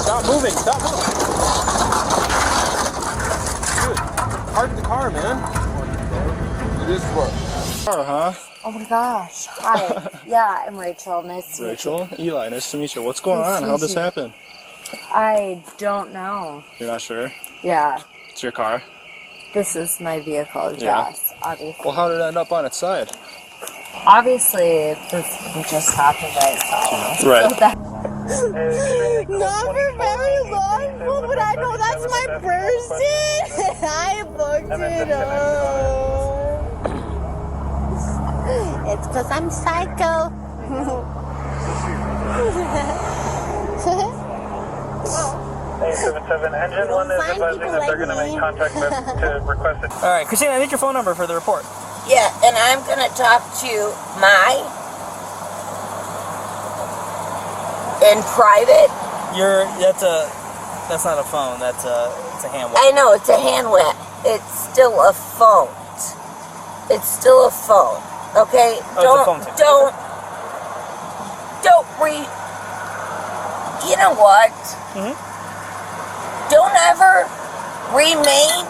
Stop moving. Stop moving. Dude, park the car, man. It is what? Car, huh? Oh my gosh. Hi. Yeah, I'm Rachel. Nice to meet you. Rachel? Eli, nice to meet you. What's going on? How'd this happen? I don't know. You're not sure? Yeah. It's your car? This is my vehicle, Yeah. yes, obviously. Well, how did it end up on its side? Obviously, this just happened by itself. Right. Not for very long, but I know that's my person. I booked it up. It's because I'm psycho. 877 engine 1 is advising that they're going to make contact to request it. All right, Christina, I need your phone number for the report. Yeah, and I'm going to talk to in private. That's not a phone. It's a hand I know, it's a hand wet. It's still a phone. It's still a phone. Okay? You know what? Mm-hmm. Don't ever remain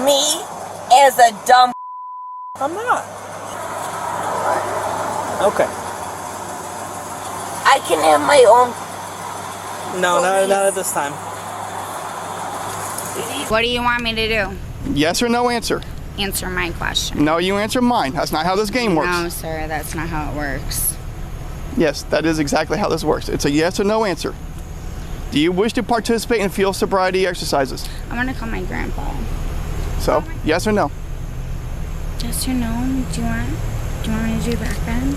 me as a dumb. I'm not. Okay. I can have my own. No, not at this time. What do you want me to do? Yes or no answer. Answer my question. No, you answer mine. That's not how this game works. No, sir, that's not how it works. Yes, that is exactly how this works. It's a yes or no answer. Do you wish to participate in field sobriety exercises? I'm gonna call my grandpa. So, yes or no? Yes or no? Do you want me to do back then?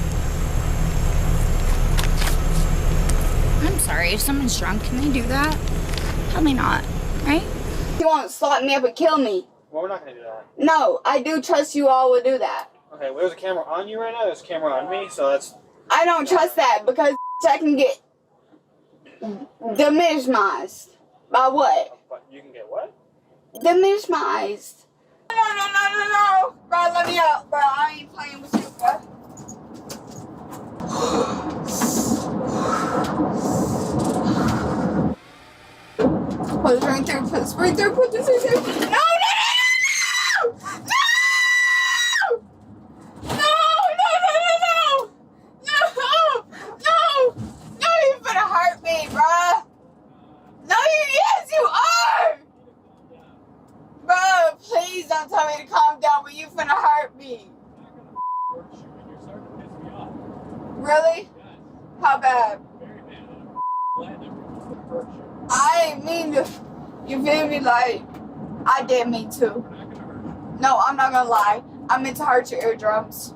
I'm sorry, if someone's drunk, can they do that? Probably not, right? You won't slap me up and kill me. Well, we're not going to do that. No, I do trust you all will do that. Okay, well, there's a camera on you right now. There's a camera on me, so that's... I don't trust that because I can get demised. By what? You can get what? Demised. No. Bro, let me out, bro. I ain't playing with you, bro. Put it right there. Put this right there. Put this right there. No! Please don't tell me to calm down, but you finna hurt me. Really? How bad? I ain't mean to. You feel me? Like, I did mean to. No, I'm not gonna lie. I meant to hurt your eardrums.